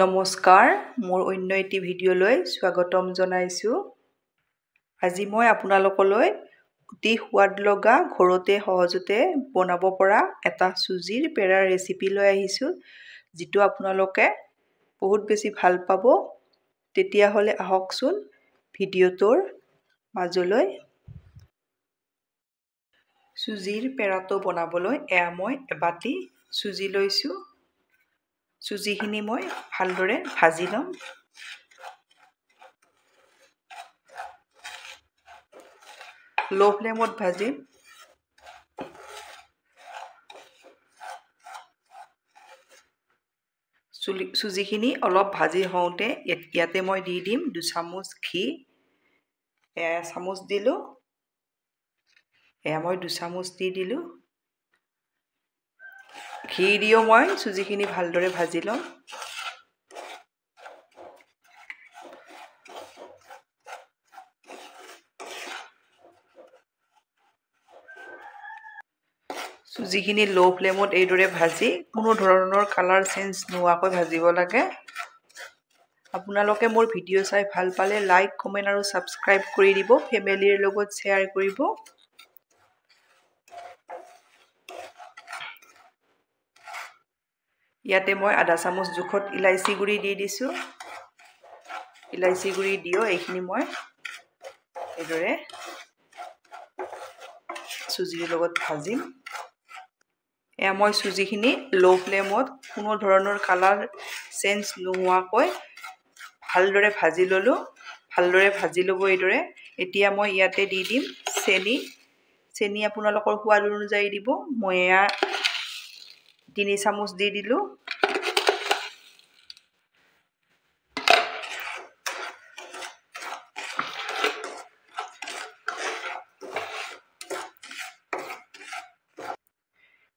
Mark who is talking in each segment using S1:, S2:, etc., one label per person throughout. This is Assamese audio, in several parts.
S1: নমস্কাৰ, মোৰ অন্য এটি ভিডিঅ'লৈ স্বাগতম জনাইছোঁ। আজি মই আপোনালোকলৈ অতি সোৱাদ লগা ঘৰতে সহজতে বনাব পৰা এটা চুজিৰ পেৰাৰ ৰেচিপি লৈ আহিছোঁ, যিটো আপোনালোকে বহুত বেছি ভাল পাব। তেতিয়াহ'লে আহকচোন ভিডিঅ'টোৰ মাজলৈ। চুজিৰ পেৰাটো বনাবলৈ মই এবাটি চুজি লৈছোঁ। চুজিখিনি মই ভালদৰে ভাজি ল'ম। লো ফ্লেমত ভাজিম। চুজিখিনি অলপ ভাজি হওঁতে ইয়াতে মই দি দিম 2 চামুচ ঘি। চামুচ দিলোঁ। মই 2 চামুচ দি দিলোঁ। ঘি দিও মই চুজিখিনি ভালদৰে ভাজি ল'ম। চুজিখিনি লো ফ্লেমত এইদৰে ভাজি কোনো ধৰণৰ কালাৰ চেঞ্জ নোহোৱাকৈ ভাজিব লাগে। আপোনালোকে মোৰ ভিডিঅ' চাই ভাল পালে লাইক, কমেণ্ট আৰু ছাবস্ক্ৰাইব কৰি দিব। ফেমিলিৰ লগত শ্বেয়াৰ কৰিব। ইয়াতে মই আধা চামুচ জোখত ইলাইচি গুড়ি দি দিছোঁ। ইলাইচি গুড়ি দিও এইখিনি মই এইদৰে চুজিৰ লগত ভাজিম। মই চুজিখিনি লো ফ্লেমত কোনো ধৰণৰ কালাৰ চেঞ্জ নোহোৱাকৈ ভালদৰে ভাজি ল'লোঁ। ভালদৰে ভাজি ল'ব এইদৰে। এতিয়া মই ইয়াতে দি দিম চেনি আপোনালোকৰ সোৱাদ অনুযায়ী দিব। মই 3 চামুচ দি দিলোঁ।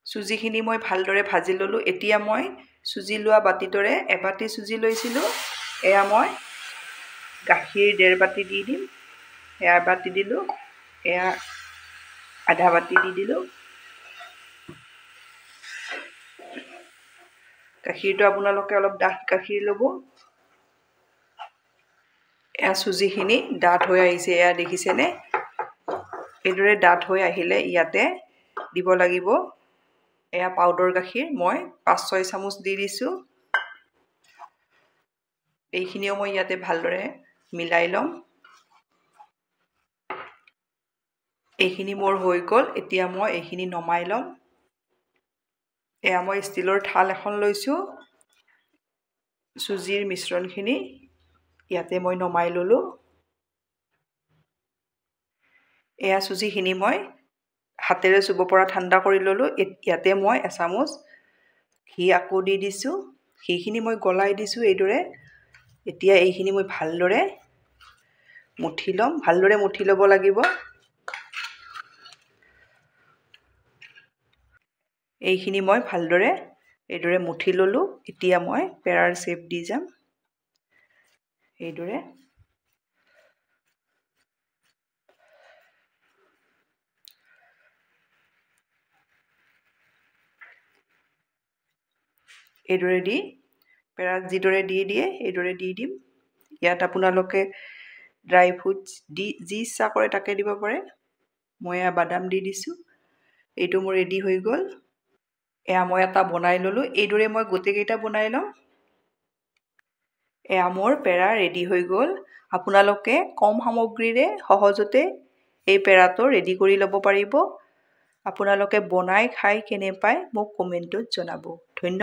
S1: চুজিখিনি মই ভালদৰে ভাজি ল'লোঁ। এতিয়া মই চুজি লোৱা বাতিটোৰে এবাটি চুজি লৈছিলোঁ। মই গাখীৰ 1.5 বাটি দি দিম। এবাটি দিলোঁ। আধা বাটি দি দিলোঁ। গাখীৰটো আপোনালোকে অলপ ডাঠ গাখীৰ ল'ব। চুজিখিনি ডাঠ হৈ আহিছে, দেখিছেনে? এইদৰে ডাঠ হৈ আহিলে ইয়াতে দিব লাগিব পাউডাৰ গাখীৰ। মই 5-6 চামুচ দি দিছোঁ। এইখিনিও মই ইয়াতে ভালদৰে মিলাই ল'ম। এইখিনি মোৰ হৈ গ'ল। এতিয়া মই এইখিনি নমাই ল'ম। মই ষ্টিলৰ থাল এখন লৈছোঁ। চুজিৰ মিশ্ৰণখিনি ইয়াতে মই নমাই ল'লোঁ। চুজিখিনি মই হাতেৰে চুব পৰা ঠাণ্ডা কৰি ল'লোঁ। ইয়াতে মই এচামুচ ঘি আকৌ দি দিছোঁ। ঘিখিনি মই গলাই দিছোঁ এইদৰে। এতিয়া এইখিনি মই ভালদৰে মুঠি ল'ম। ভালদৰে মুঠি ল'ব লাগিব। এইখিনি মই ভালদৰে এইদৰে মুঠি ল'লোঁ। এতিয়া মই পেৰাৰ শ্বেপ দি যাম এইদৰে। এইদৰে দি পেৰাত যিদৰে দিয়ে এইদৰে দি দিম। ইয়াত আপোনালোকে ড্ৰাই ফ্ৰুটছ যি ইচ্ছা কৰে তাকে দিব পাৰে। মই বাদাম দি দিছোঁ। এইটো মোৰ ৰেডি হৈ গ'ল। মই এটা বনাই ল'লোঁ। এইদৰে মই গোটেইকেইটা বনাই ল'ম। মোৰ পেৰা ৰেডি হৈ গ'ল। আপোনালোকে কম সামগ্ৰীৰে সহজতে এই পেৰাটো ৰেডি কৰি ল'ব পাৰিব। আপোনালোকে বনাই খাই কেনে পায় মোক কমেণ্টত জনাব। ধন্যবাদ।